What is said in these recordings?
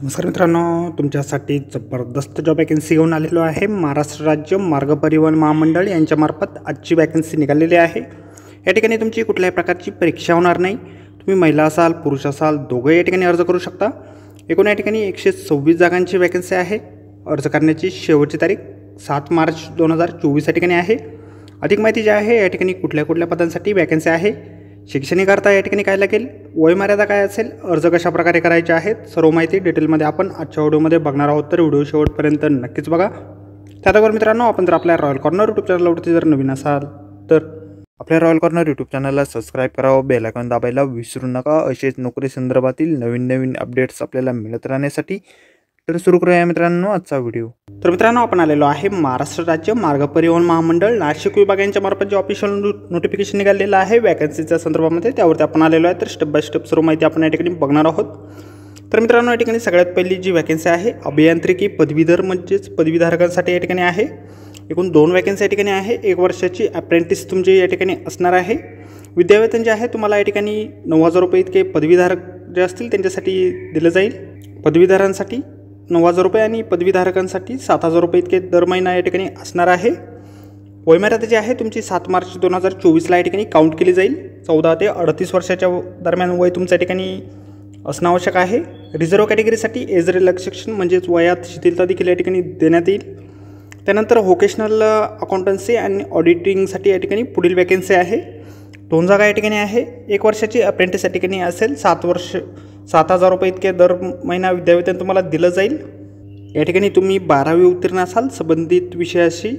नमस्कार मित्रांनो, तुमच्यासाठी जबरदस्त जॉब वॅकन्सी घेऊन आलेलो आहे। महाराष्ट्र राज्य मार्ग परिवहन महामंडळ यांच्यामार्फत आजची वॅकन्सी निघालेली आहे। या ठिकाणी तुमची कुठल्याही प्रकारची परीक्षा होणार नाही। तुम्ही महिला असाल पुरुष असाल दोघे या ठिकाणी अर्ज करू शकता। एकूण या ठिकाणी 126 जागांची वॅकन्सी आहे। अर्ज करण्याची शेवटची तारीख 7 मार्च 2024 या ठिकाणी आहे। अधिक माहिती जी आहे या ठिकाणी कुठल्या पदांसाठी वॅकन्सी आहे, शैक्षणिक या ठिकाणी काय लागेल, वयमर्यादा काय असेल, अर्ज कशा प्रकारे करायचे आहेत, सर्व माहिती डिटेलमध्ये आपण आजच्या व्हिडिओमध्ये बघणार आहोत। तर व्हिडिओ शेवटपर्यंत नक्कीच बघा। त्याचबरोबर मित्रांनो, आपण जर आपल्या रॉयल कॉर्नर यूट्यूब चॅनलवरती जर नवीन असाल तर आपल्या रॉयल कॉर्नर यूट्यूब चॅनलला सबस्क्राईब करावं, बेल आयकॉन दाबायला विसरू नका। असेच नोकरी संदर्भातील नवीन अपडेट्स आपल्याला मिळत राहण्यासाठी। तर सुरू करूया मित्रांनो आजचा व्हिडिओ। तर मित्रांनो, आपण आलेलो आहे महाराष्ट्र राज्य मार्ग परिवहन महामंडळ नाशिक विभाग यांच्यामार्फत जे ऑफिशियल नोटिफिकेशन निघालेलं आहे वॅकन्सीच्या संदर्भामध्ये, त्यावरती आपण आलेलो आहे। तर स्टेप बाय स्टेप सर्व माहिती आपण या ठिकाणी बघणार आहोत। तर मित्रांनो, या ठिकाणी सगळ्यात पहिली जी वॅकन्सी आहे अभियांत्रिकी पदवीधर म्हणजेच पदवीधारकांसाठी या ठिकाणी आहे। एकूण 2 वॅकन्सी या ठिकाणी आहे। 1 वर्षाची अप्रेंटिस तुमची या ठिकाणी असणार आहे। विद्यावेतन जे आहे तुम्हाला या ठिकाणी 9,000 रुपये इतके पदवीधारक जे असतील त्यांच्यासाठी दिलं जाईल। पदवीधारांसाठी 9,000 रुपये आणि पदवीधारकांसाठी 7,000 रुपये इतके दर महिना या ठिकाणी असणार आहे। वयमर्यादा जी आहे तुमची 7 मार्च 2024ला या ठिकाणी काउंट केली जाईल। 14 ते 38 वर्षाच्या दरम्यान वय तुमच्या ठिकाणी असणं आवश्यक आहे। रिझर्व्ह कॅटेगरीसाठी एज रिलॅक्सेशन म्हणजेच वयात शिथिलता देखील या ठिकाणी देण्यात येईल। त्यानंतर व्होकेशनल अकाउंटन्सी आणि ऑडिटिंगसाठी या ठिकाणी पुढील वॅकन्सी आहे। 2 जागा या ठिकाणी आहे। 1 वर्षाची अप्रेंटिस या ठिकाणी असेल। 7,000 रुपये इतके दर महिना विद्यावेतन तुम्हाला दिलं जाईल। या ठिकाणी तुम्ही 12वी उत्तीर्ण असाल, संबंधित विषयाशी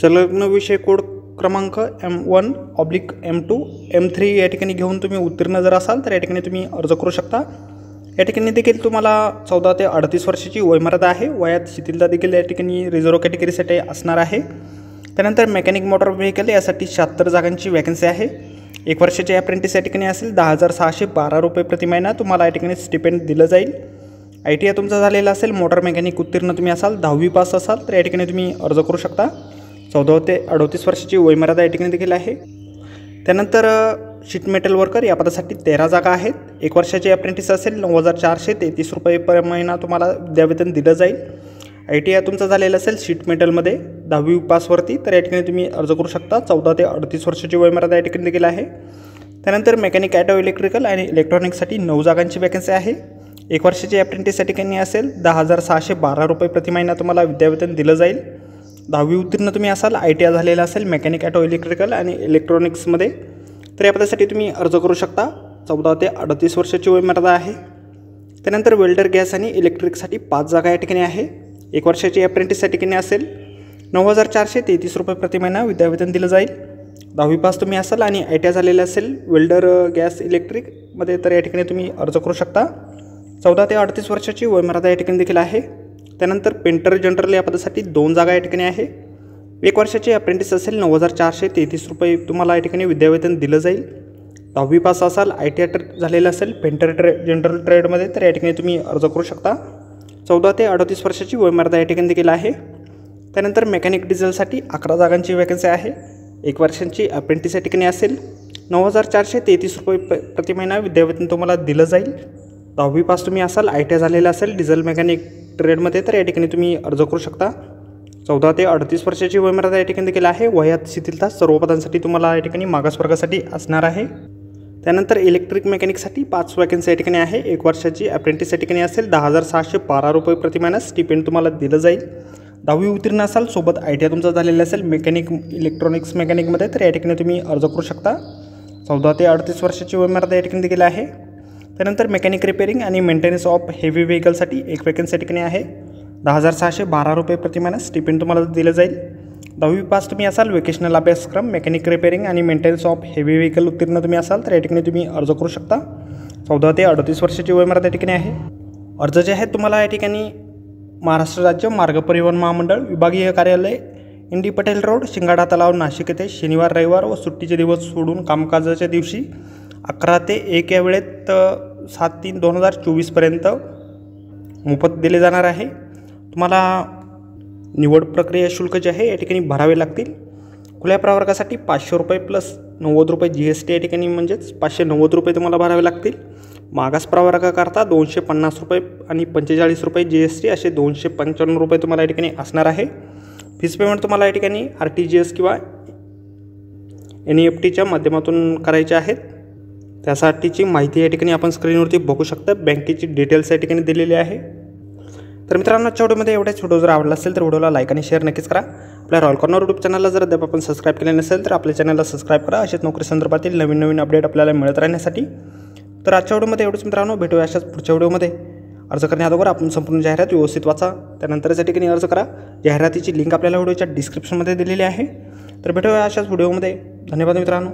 संलग्न विषय कोड क्रमांक M1/M2 M3 या ठिकाणी घेऊन तुम्ही उत्तीर्ण जर असाल तर या ठिकाणी तुम्ही अर्ज करू शकता। या ठिकाणी देखील तुम्हाला 14 ते 38 वर्षाची वयमर्यादा आहे। वयात शिथिलता देखील या ठिकाणी रिझर्व्ह कॅटेगरीसाठी असणार आहे। त्यानंतर मेकॅनिक मोटर व्हेकल यासाठी 76 जागांची वॅकन्सी आहे। 1 वर्षाची अप्रेंटिस या ठिकाणी असेल। 10,612 रुपये प्रति महिना तुम्हाला या ठिकाणी स्टिपेंड दिलं जाईल। ITI तुमचा झालेला असेल, मोटर मेकॅनिक उत्तीर्ण तुम्ही असाल, 10वी पास असाल तर या ठिकाणी तुम्ही अर्ज करू शकता। 14 ते 38 वर्षाची वयमर्यादा या ठिकाणी देखील आहे। त्यानंतर शीट मेटल वर्कर या पदासाठी 13 जागा आहेत। 1 वर्षाची अप्रेंटिस असेल, 9,433 रुपये पर महिना तुम्हाला विद्यावेतन दिलं जाईल। ITI तुमचा झालेला असेल शीट मेटलमध्ये 10वी पासवरती तर या ठिकाणी तुम्ही अर्ज करू शकता। 14 ते 38 वर्षाची वयमर्यादा या ठिकाणी देखील आहे। त्यानंतर मेकॅनिक ॲटो इलेक्ट्रिकल आणि इलेक्ट्रॉनिक्ससाठी 9 जागांची वॅकन्सी आहे। 1 वर्षाची अप्रेंटिस या ठिकाणी असेल। 10,612 रुपये प्रति महिना तुम्हाला विद्यावेतन दिलं जाईल। 10वी उत्तीर्ण तुम्ही असाल, ITI झालेला असेल मेकॅनिक ॲटो इलेक्ट्रिकल आणि इलेक्ट्रॉनिक्समध्ये तर या पदासाठी तुम्ही अर्ज करू शकता। 14 ते 38 वर्षाची वयमर्यादा आहे। त्यानंतर वेल्डर गॅस आणि इलेक्ट्रिकसाठी 5 जागा या ठिकाणी आहे। 1 वर्षाची अप्रेंटिस या ठिकाणी असेल। 9,433 रुपये प्रति महिना विद्यावेतन दिलं जाईल। 10वी पास तुम्ही असाल आणि ITI झालेलं असेल वेल्डर गॅस इलेक्ट्रिकमध्ये तर या ठिकाणी तुम्ही अर्ज करू शकता। 14 ते 38 वर्षाची वयमर्यादा या ठिकाणी देखील आहे। त्यानंतर पेंटर जनरल या पदासाठी 2 जागा या ठिकाणी आहे। 1 वर्षाची अप्रेंटिस असेल, 9,433 रुपये तुम्हाला या ठिकाणी विद्यावेतन दिलं जाईल। 10वी पास असाल, ITI झालेलं असेल पेंटर जनरल ट्रेडमध्ये तर या ठिकाणी तुम्ही अर्ज करू शकता। 14 ते 38 वर्षाची वयमर्यादा या ठिकाणी देखील आहे। त्यानंतर मेकॅनिक डिझेलसाठी 11 जागांची वॅकन्सी आहे। 1 वर्षांची अप्रेंटिस या ठिकाणी असेल। 9,433 रुपये प्रति महिना विद्यावेतन तुम्हाला दिलं जाईल। 10वी पास तुम्ही असाल, ITI झालेलं असेल डिझेल मेकॅनिक ट्रेडमध्ये तर या ठिकाणी तुम्ही अर्ज करू शकता। 14 ते 38 वर्षाची वयमर्यादा या ठिकाणी देखील आहे। वयात शिथिलता सर्व पदांसाठी तुम्हाला या ठिकाणी मागासवर्गासाठी असणार आहे। त्यानंतर इलेक्ट्रिक मेकॅनिकसाठी 5 वॅकन्सी या ठिकाणी आहे। 1 वर्षाची अप्रेंटिस या ठिकाणी असेल। 10,612 रुपये प्रति महिना स्टिपेंड तुम्हाला दिलं जाईल। 10वी उत्तीर्ण असाल, सोबत ITI तुमचा झालेला असेल मेकॅनिक इलेक्ट्रॉनिक्स मेकॅनिकमध्ये तर या ठिकाणी तुम्ही अर्ज करू शकता। 14 ते 38 वर्षाची वयमर्यादा या ठिकाणी देखील आहे। त्यानंतर मेकॅनिक रिपेअरिंग आणि मेंटेनन्स ऑफ हेवी व्हेकलसाठी 1 वॅकन्सी या ठिकाणी आहे। 10,612 रुपये प्रति महिना स्टिपेंड तुम्हाला दिलं जाईल। 10वी पास तुम्ही असाल, व्होकेशनल अभ्यासक्रम मेकॅनिक रिपेअरिंग आणि मेंटेनन्स ऑफ हेवी व्हेकल उत्तीर्ण तुम्ही असाल तर या ठिकाणी तुम्ही अर्ज करू शकता। 14 ते 38 वर्षाची वयमर्यादा या ठिकाणी आहे। अर्ज जे आहेत तुम्हाला या ठिकाणी महाराष्ट्र राज्य मार्ग परिवहन महामंडळ विभागीय कार्यालय इंडी पटेल रोड, शिंगाडा तलाव, नाशिक येथे शनिवार रविवार व सुट्टीचे दिवस सोडून कामकाजाच्या दिवशी 11 ते 1 या वेळेत 7/3/2024 पर्यंत मोफत दिले जाणार आहे। तुम्हाला निवड प्रक्रिया शुल्क जे आहे या ठिकाणी भरावे लागतील। खुल्या प्रवर्गासाठी 500 रुपये प्लस 90 रुपये GST या ठिकाणी म्हणजेच 590 रुपये तुम्हाला भरावे लागतील। मागास प्रवर्गाकरता 250 रुपये आणि 45 रुपये GST असे 255 रुपये तुम्हाला या ठिकाणी असणार आहे. फीस पेमेंट तुम्हाला या ठिकाणी RTGS किंवा NEFTच्या माध्यमातून करायचे आहेत. त्यासाठीची माहिती या ठिकाणी आपण स्क्रीनवरती बघू शकता. बँकेची डिटेल्स या ठिकाणी दिलेली आहे. तर मित्रांनो, आजच्या व्हिडिओमध्ये एवढाच. व्हिडिओ जर आवडला असेल तर व्हिडिओला लाईक आणि शेअर नक्कीच करा. आपल्या रॉयल कॉर्नर यूट्यूब चॅनलला जर अद्याप आपण सबस्क्राईब केले नसेल तर आपल्या चॅनलला सबस्क्राईब करा. अशाच नोकरी संदर्भातील नवीन अपडेट आपल्याला मिळत राहण्यासाठी. तर आजच्या व्हिडिओमध्ये एवढंच मित्रांनो. भेटूया अशाच पुढच्या व्हिडिओमध्ये. अर्ज करण्याअगोदर आपण संपूर्ण जाहिरात व्यवस्थित वाचा, त्यानंतरच या ठिकाणी अर्ज करा. जाहिरातीची लिंक आपल्याला व्हिडिओच्या डिस्क्रिप्शनमध्ये दिलेली आहे. तर भेटूया अशाच व्हिडिओमध्ये. धन्यवाद मित्रांनो.